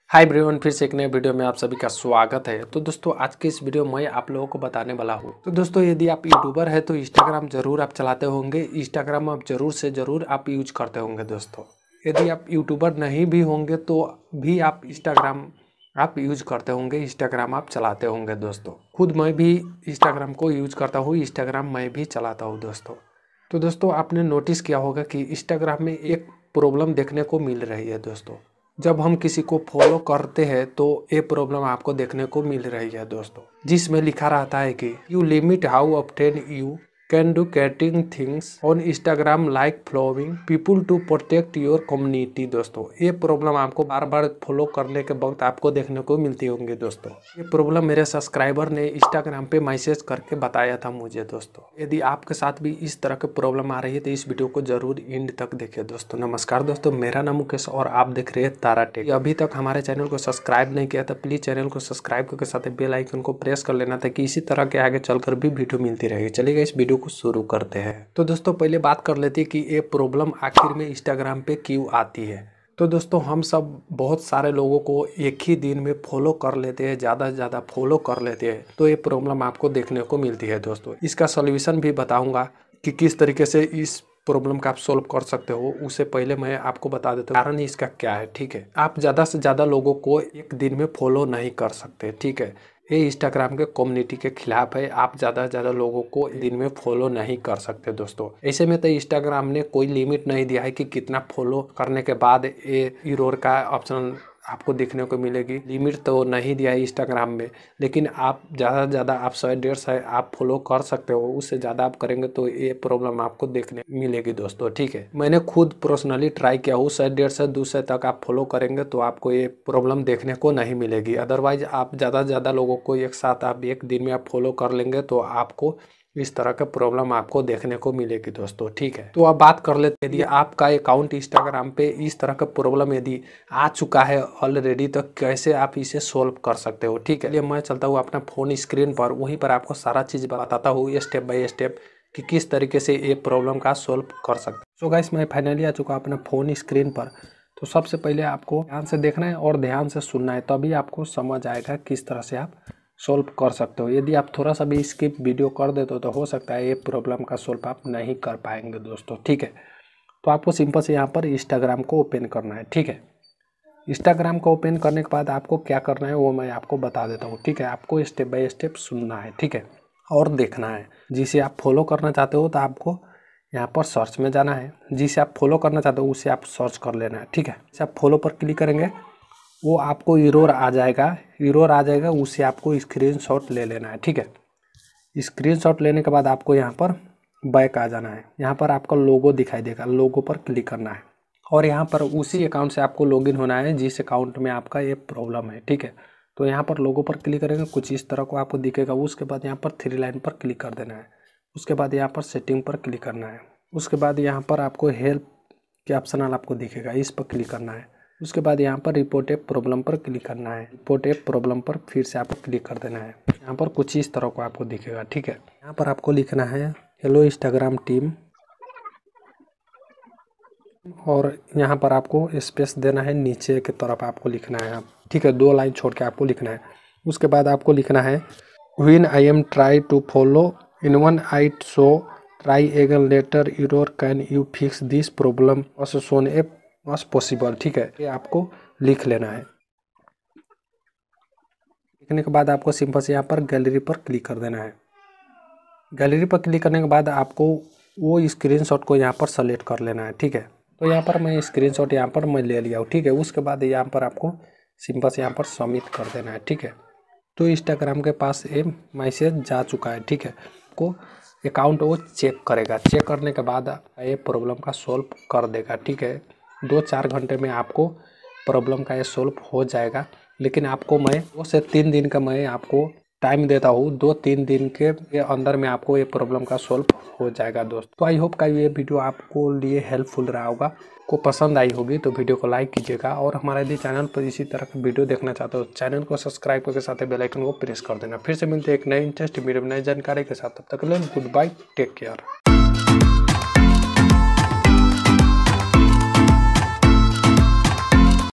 Hi everyone, फिर से एक नए वीडियो में आप सभी का स्वागत है। तो दोस्तों, आज के इस वीडियो में आप लोगों को बताने वाला हूँ। तो दोस्तों, यदि आप यूट्यूबर है तो इंस्टाग्राम जरूर आप चलाते होंगे। इंस्टाग्राम आप जरूर से जरूर आप यूज करते होंगे। दोस्तों, यदि आप यूट्यूबर नहीं भी होंगे तो भी आप इंस्टाग्राम आप यूज करते होंगे, इंस्टाग्राम आप चलाते होंगे। दोस्तों, खुद मैं भी इंस्टाग्राम को यूज करता हूँ, इंस्टाग्राम मैं भी चलाता हूँ। दोस्तों, आपने नोटिस किया होगा कि इंस्टाग्राम में एक प्रॉब्लम देखने को मिल रही है। दोस्तों, जब हम किसी को फॉलो करते हैं तो ये प्रॉब्लम आपको देखने को मिल रही है। दोस्तों, जिसमें लिखा रहता है कि you limit how often you can do कैटिंग things on Instagram like following people to protect your community. दोस्तों, ये प्रॉब्लम आपको बार बार फॉलो करने के वक्त आपको देखने को मिलती होंगी। दोस्तों, ये प्रॉब्लम मेरे सब्सक्राइबर ने इंस्टाग्राम पे मैसेज करके बताया था मुझे। दोस्तों, यदि आपके साथ भी इस तरह की प्रॉब्लम आ रही है तो इस वीडियो को जरूर एंड तक देखिए। दोस्तों नमस्कार दोस्तों, मेरा नाम मुकेश और आप देख रहे हैं तारा टेक। अभी तक हमारे चैनल को सब्सक्राइब नहीं किया तो प्लीज चैनल को सब्सक्राइब करके साथ बेल आइकन को प्रेस कर लेना ताकि इसी तरह के आगे चलकर भी वीडियो मिलती रहेगी। चलिए इस वीडियो को शुरू करते हैं। तो दोस्तों, पहले बात कर लेते हैं कि ये प्रॉब्लम आखिर में इंस्टाग्राम पे क्यों आती है। तो दोस्तों, हम सब बहुत सारे लोगों को एक ही दिन में फॉलो कर लेते हैं, ज़्यादा से ज़्यादा फॉलो कर लेते हैं, तो ये प्रॉब्लम आपको देखने को मिलती है। दोस्तों, इसका सॉल्यूशन भी बताऊंगा कि किस तरीके से इस प्रॉब्लम का आप सोल्व कर सकते हो। उससे पहले मैं आपको बता देता हूँ कारण इसका क्या है। ठीक है, आप ज़्यादा से ज़्यादा लोगों को एक दिन में फॉलो नहीं कर सकते। ठीक है, ये इंस्टाग्राम के कम्युनिटी के खिलाफ है। आप ज़्यादा से ज़्यादा लोगों को दिन में फॉलो नहीं कर सकते। दोस्तों, ऐसे में तो इंस्टाग्राम ने कोई लिमिट नहीं दिया है कि कितना फॉलो करने के बाद ये इरर का ऑप्शन आपको देखने को मिलेगी। लिमिट तो नहीं दिया है इंस्टाग्राम में, लेकिन आप ज़्यादा से ज़्यादा आप 100-150 आप फॉलो कर सकते हो। उससे ज़्यादा आप करेंगे तो ये प्रॉब्लम आपको देखने मिलेगी। दोस्तों, ठीक है, मैंने खुद पर्सनली ट्राई किया हूँ। 100-150-200 तक आप फॉलो करेंगे तो आपको ये प्रॉब्लम देखने को नहीं मिलेगी। अदरवाइज आप ज़्यादा से ज़्यादा लोगों को एक साथ आप एक दिन में आप फॉलो कर लेंगे तो आपको इस तरह का प्रॉब्लम आपको देखने को मिलेगी। दोस्तों, ठीक है, तो अब बात कर लेते हैं, यदि आपका अकाउंट इंस्टाग्राम पे इस तरह का प्रॉब्लम यदि आ चुका है ऑलरेडी तो कैसे आप इसे सोल्व कर सकते हो। ठीक है, मैं चलता हूँ अपना फोन स्क्रीन पर, वहीं पर आपको सारा चीज़ बताता हूँ स्टेप बाय स्टेप कि किस तरीके से ये प्रॉब्लम का सोल्व कर सकते हो। सो गाइस, मैं फाइनली आ चुका अपना फोन स्क्रीन पर। तो सबसे पहले आपको ध्यान से देखना है और ध्यान से सुनना है, तभी आपको समझ आएगा किस तरह से आप सोल्व कर सकते हो। यदि आप थोड़ा सा भी स्किप वीडियो कर देते तो हो सकता है ये प्रॉब्लम का सोल्व आप नहीं कर पाएंगे। दोस्तों, ठीक है, तो आपको सिंपल से यहाँ पर इंस्टाग्राम को ओपन करना है। ठीक है, इंस्टाग्राम को ओपन करने के बाद आपको क्या करना है वो मैं आपको बता देता हूँ। ठीक है, आपको स्टेप बाय स्टेप सुनना है। ठीक है, और देखना है। जिसे आप फॉलो करना चाहते हो तो आपको यहाँ पर सर्च में जाना है। जिसे आप फॉलो करना चाहते हो उसे आप सर्च कर लेना है। ठीक है, जैसे आप फॉलो पर क्लिक करेंगे वो आपको एरर आ जाएगा, उसे आपको स्क्रीनशॉट ले लेना है। ठीक है, स्क्रीनशॉट लेने के बाद आपको यहाँ पर बैक आ जाना है। यहाँ पर आपका लोगो दिखाई देगा, लोगो पर क्लिक करना है और यहाँ पर उसी अकाउंट से आपको लॉगिन होना है जिस अकाउंट में आपका ये प्रॉब्लम है। ठीक है, तो यहाँ पर लोगो पर क्लिक करेंगे, कुछ इस तरह को आपको दिखेगा। उसके बाद यहाँ पर 3 लाइन पर क्लिक कर देना है। उसके बाद यहाँ पर सेटिंग पर क्लिक करना है। उसके बाद यहाँ पर आपको हेल्प के ऑप्शनल आपको दिखेगा, इस पर क्लिक करना है। उसके बाद यहाँ पर रिपोर्ट ए प्रॉब्लम पर क्लिक करना है। रिपोर्ट ए प्रॉब्लम पर फिर से आपको क्लिक कर देना है। यहाँ पर कुछ इस तरह को आपको दिखेगा। ठीक है, यहाँ पर आपको लिखना है हेलो इंस्टाग्राम टीम और यहाँ पर आपको स्पेस देना है, नीचे की तरफ आपको लिखना है। ठीक है, 2 लाइन छोड़ के आपको लिखना है। उसके बाद आपको लिखना है when I am try to follow in one I so try again later error can you fix this problem as soon as possible। ठीक है, ये आपको लिख लेना है। लिखने के बाद आपको सिंपल से यहाँ पर गैलरी पर क्लिक कर देना है। गैलरी पर क्लिक करने के बाद आपको वो स्क्रीनशॉट को यहाँ पर सेलेक्ट कर लेना है। ठीक है, तो यहाँ पर मैं स्क्रीनशॉट यहाँ पर मैं ले लिया हूँ। ठीक है, उसके बाद यहाँ पर आपको सिंपल से यहाँ पर सबमिट कर देना है। ठीक है, तो इंस्टाग्राम के पास ये मैसेज जा चुका है। ठीक है, आपको अकाउंट वो चेक करेगा, चेक करने के बाद ये प्रॉब्लम का सोल्व कर देगा। ठीक है, 2-4 घंटे में आपको प्रॉब्लम का ये सोल्व हो जाएगा। लेकिन आपको मैं 2 से 3 दिन का मैं आपको टाइम देता हूँ। 2-3 दिन के अंदर में आपको ये प्रॉब्लम का सोल्व हो जाएगा। दोस्त, तो आई होप का ये वीडियो आपको लिए हेल्पफुल रहा होगा, को पसंद आई होगी तो वीडियो को लाइक कीजिएगा और हमारे यदि चैनल पर इसी तरह का वीडियो देखना चाहते हो चैनल को सब्सक्राइब करके साथ बेल आइकन को प्रेस कर देना। फिर से मिलते हैं एक नई इंटरेस्टिंग वीडियो में नई जानकारी के साथ। तब तक के लिए गुड बाय, टेक केयर।